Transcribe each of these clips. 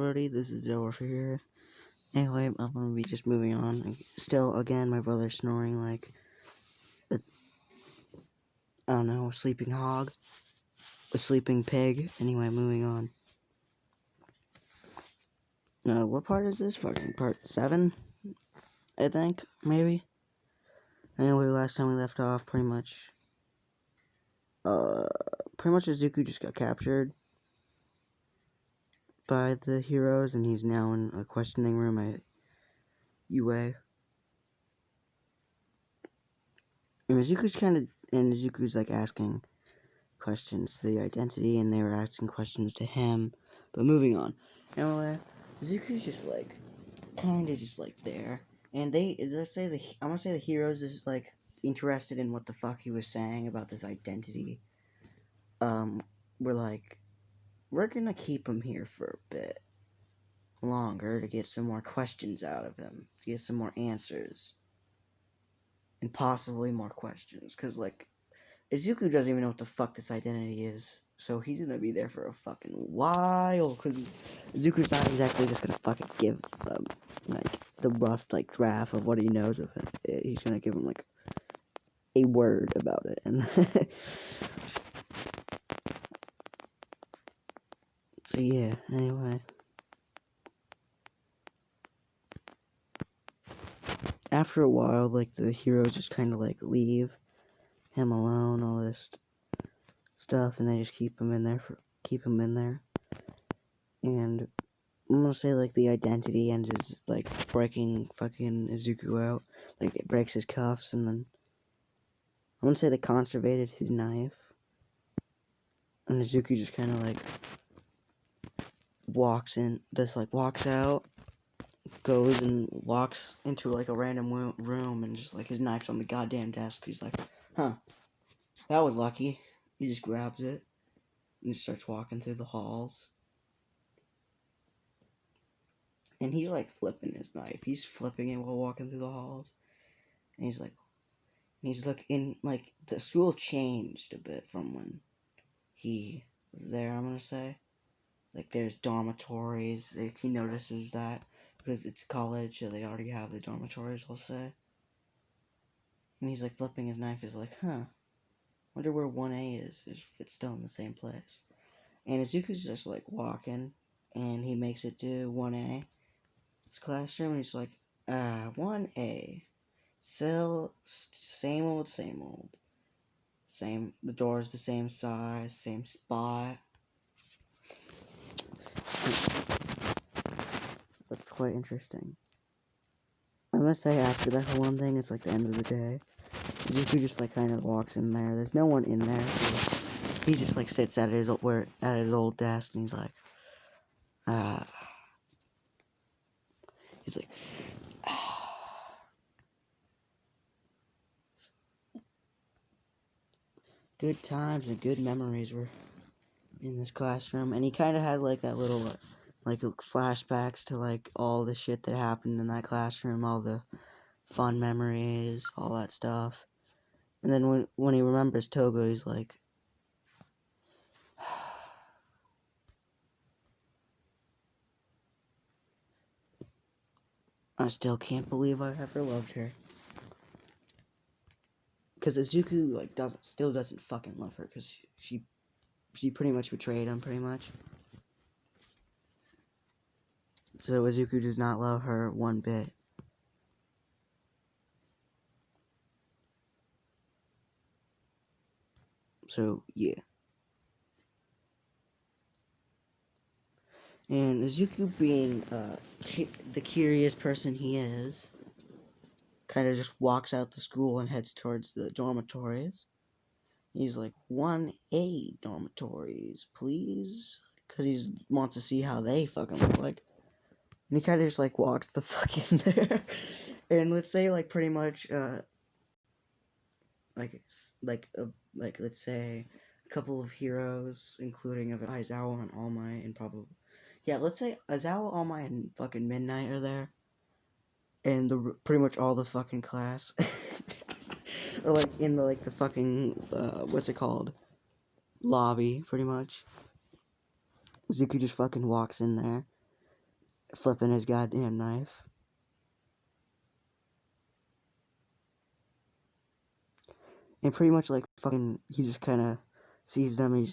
already. This is over here. Anyway, I'm gonna be just moving on. Still, again, my brother's snoring like a, I don't know, a sleeping hog, a sleeping pig. Anyway, moving on. What part is this? Fucking part 7, I think, maybe. Anyway, last time we left off, pretty much Izuku just got captured by the heroes, and he's now in a questioning room at UA. And Izuku's like asking questions to the identity, and they were asking questions to him. But moving on. Anyway, Izuku's just like, kinda just like there. And I'm gonna say the heroes is like interested in what the fuck he was saying about this identity. We're like, we're gonna keep him here for a bit longer to get some more questions out of him, to get some more answers, and possibly more questions, because like Izuku doesn't even know what the fuck this identity is, so he's gonna be there for a fucking while, because Izuku's not exactly just gonna fucking give them like the rough like draft of what he knows of it. He's gonna give him like a word about it. And so yeah, anyway, after a while, like, the heroes just kind of like leave him alone, all this stuff, and they just keep him in there. And I'm gonna say like the identity and is like breaking fucking Izuku out, like it breaks his cuffs, and then I'm gonna say they conservated his knife, and Izuku just kind of like walks out, goes and walks into like a random room, and just like his knife's on the goddamn desk. He's like, huh, that was lucky. He just grabs it and just starts walking through the halls. And he's like flipping his knife. He's flipping it while walking through the halls. And he's looking like the school changed a bit from when he was there, I'm gonna say. Like there's dormitories. Like, he notices that because it's college, so they already have the dormitories, I'll say. And he's like flipping his knife. He's like, huh, wonder where 1A is, if it's still in the same place. And Izuku's just like walking, and he makes it to 1A. It's classroom, and he's like, 1A. Still, same old. The door's the same size, same spot. That's quite interesting. I'm gonna say after that whole one thing, it's like the end of the day. Izuku just like kind of walks in there. There's no one in there. So he just like sits at his old desk, and he's like, he's like, good times and good memories were in this classroom. And he kind of had like that little like flashbacks to like all the shit that happened in that classroom, all the fun memories, all that stuff. And then when he remembers Togo, he's like, I still can't believe I ever loved her. Because Izuku like still doesn't fucking love her, because she pretty much betrayed him, pretty much. So Izuku does not love her one bit. So yeah. And Izuku, being the curious person he is, kind of just walks out the school and heads towards the dormitories. He's like, 1A dormitories, please? Because he wants to see how they fucking look like. And he kind of just like walks the fuck in there. And let's say like pretty much, let's say a couple of heroes, including Aizawa and All Might, and probably, yeah, let's say Aizawa, All Might, and fucking Midnight are there. And pretty much all the fucking class. Or like in the fucking, what's it called? Lobby, pretty much. Zuki just fucking walks in there. flipping his goddamn knife. And pretty much like fucking, he just kind of sees them and he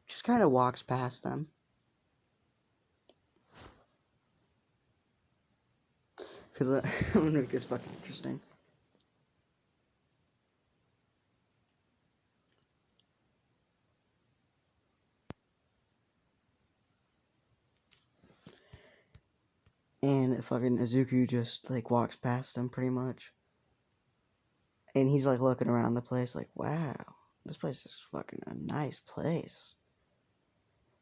just kind of walks past them. Because I'm gonna make this fucking interesting. And fucking Izuku just like walks past them pretty much. And he's like looking around the place like, wow, this place is fucking a nice place.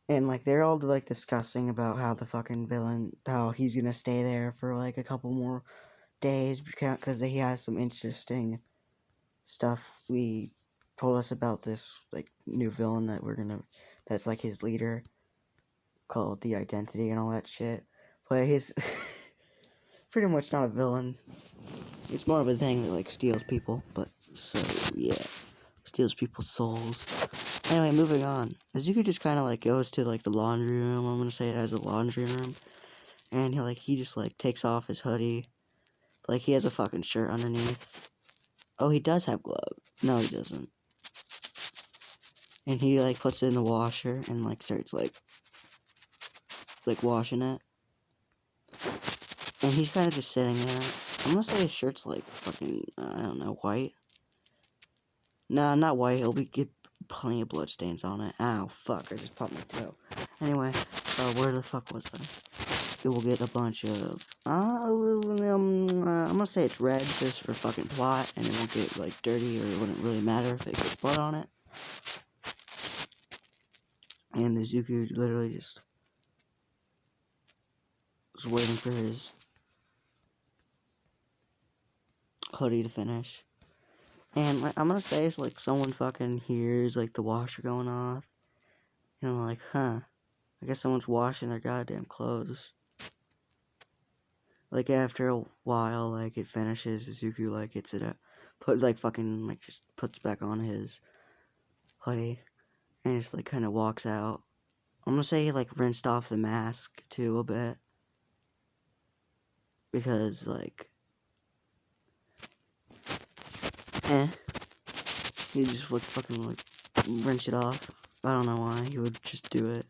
And like they're all like discussing about how the fucking villain, how he's gonna stay there for like a couple more days because he has some interesting stuff. We told us about this like new villain that's like his leader, called the Identity and all that shit. But he's pretty much not a villain. It's more of a thing that like steals people. But so yeah, steals people's souls. Anyway, moving on. Azuki just kind of like goes to like the laundry room. I'm gonna say it as a laundry room, and he just like takes off his hoodie. Like he has a fucking shirt underneath. Oh, he does have gloves. No, he doesn't. And he like puts it in the washer and like starts like washing it. And he's kind of just sitting there. I'm gonna say his shirt's like fucking I don't know, white. Nah, not white. He'll get plenty of blood stains on it. Ow, fuck! I just popped my toe. Anyway, where the fuck was I? It will get a bunch of I'm gonna say it's red just for fucking plot, and it won't get like dirty, or it wouldn't really matter if it gets blood on it. And Izuku literally just was waiting for his hoodie to finish. And like, I'm gonna say it's like someone fucking hears like the washer going off. And I'm like, huh. I guess someone's washing their goddamn clothes. Like after a while, like it finishes, Izuku like gets it up, just puts back on his hoodie, and just like kind of walks out. I'm gonna say he like rinsed off the mask too a bit, because like, he just like fucking like rinse it off. I don't know why he would just do it.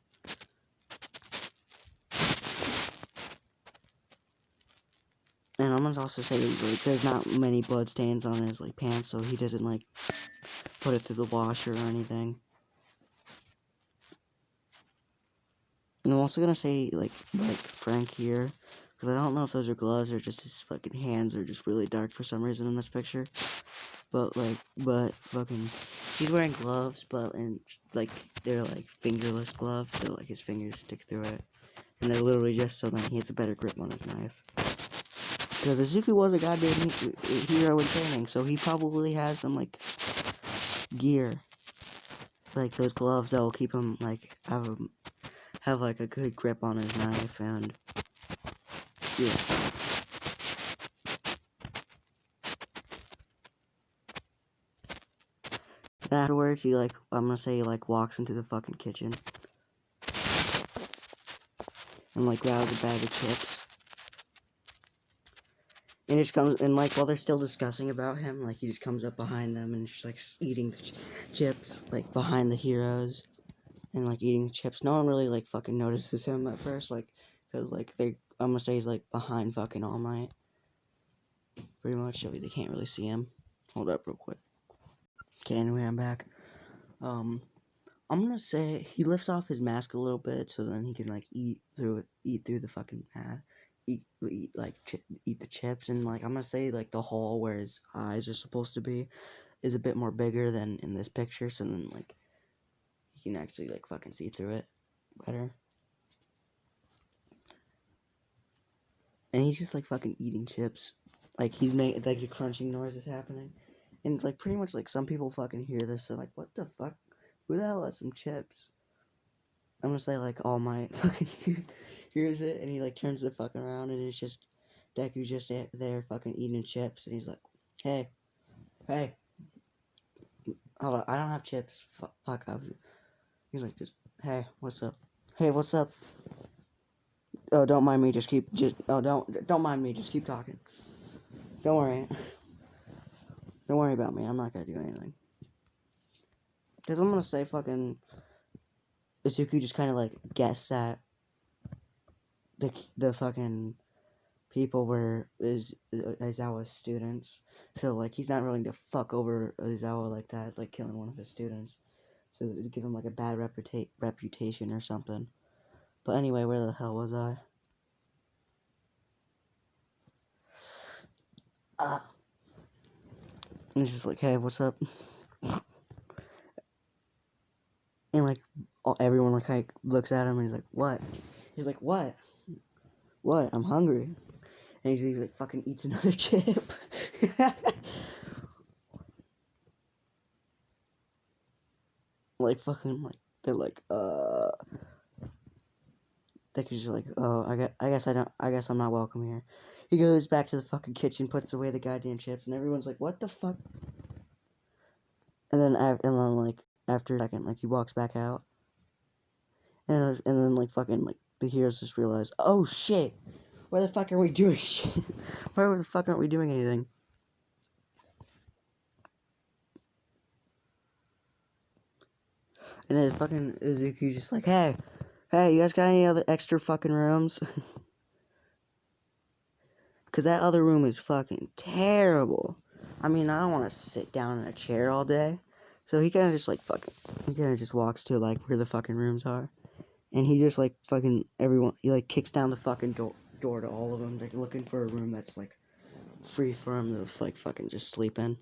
And I'm gonna also say like there's not many blood stains on his like pants, so he doesn't like put it through the washer or anything. And I'm also gonna say like Frank here, because I don't know if those are gloves or just his fucking hands are just really dark for some reason in this picture. But fucking, he's wearing gloves, and like they're like fingerless gloves, so like his fingers stick through it, and they're literally just so that he has a better grip on his knife. Because Izuku was a goddamn hero in training, so he probably has some like gear, like those gloves that will keep him like have like a good grip on his knife, and yeah. And afterwards, I'm gonna say he walks into the fucking kitchen and grabs a bag of chips. And just comes, and while they're still discussing about him, he just comes up behind them and just eating the chips, behind the heroes, and eating the chips. No one really fucking notices him at first, because I'm gonna say he's behind fucking All Might, pretty much, so they can't really see him. Hold up real quick. Okay, anyway, I'm back. I'm gonna say he lifts off his mask a little bit so then he can eat through the fucking mask, eat the chips, and I'm gonna say the hole where his eyes are supposed to be is a bit more bigger than in this picture, so then he can actually fucking see through it better. And he's just fucking eating chips, he's making the crunching noise is happening, and pretty much some people fucking hear this and what the fuck, who the hell has some chips? I'm gonna say All Might fucking hears it, and he turns the fucking around, and it's just Deku's just there fucking eating chips, and he's like, hey, hold on, I don't have chips, fuck, he's just, hey, what's up, Oh, don't mind me. Don't mind me. Just keep talking. Don't worry. Don't worry about me. I'm not gonna do anything. Because I'm gonna say fucking Izuku just kind of like guessed that the fucking people were Aizawa's students. So like he's not willing to fuck over Aizawa like that, like killing one of his students. So to give him like a bad reputation or something. But anyway, where the hell was I? And he's just like, hey, what's up? And like everyone like looks at him and he's like, what? He's like, what? What? I'm hungry. And he like fucking eats another chip. Like fucking like they're like Deku's like, oh, I guess I'm not welcome here. He goes back to the fucking kitchen, puts away the goddamn chips, and everyone's like, what the fuck? And then like after a second, like he walks back out, and then like fucking like the heroes just realize, oh shit, why the fuck are we doing shit? Why the fuck aren't we doing anything? And then fucking Izuku's just like, hey, you guys got any other extra fucking rooms? Because that other room is fucking terrible. I mean, I don't want to sit down in a chair all day. So he kind of just like he kind of just walks to like where the fucking rooms are. And he just like fucking he like kicks down the fucking door to all of them. Like looking for a room that's like free for him to like fucking just sleep in.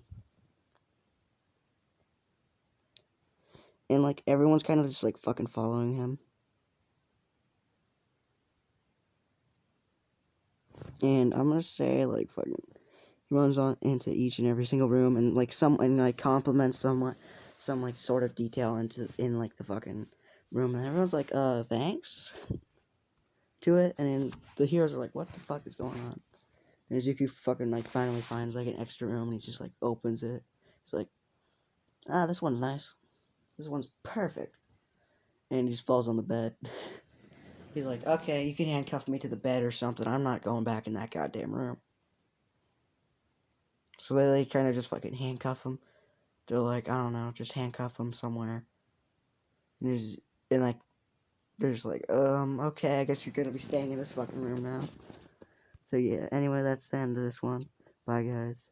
And like everyone's kind of just like fucking following him. And I'm gonna say like fucking he runs on into each and every single room and like compliments some like sort of detail in like the fucking room, and everyone's like thanks to it. And then the heroes are like, what the fuck is going on? And Izuku fucking like finally finds like an extra room, and he just like opens it. He's like, this one's nice, this one's perfect. And he just falls on the bed. He's like, okay, you can handcuff me to the bed or something, I'm not going back in that goddamn room. So they kind of just fucking handcuff him. They're like, I don't know, just handcuff him somewhere. And like, they're just like, okay, I guess you're gonna be staying in this fucking room now. So yeah, anyway, that's the end of this one. Bye, guys.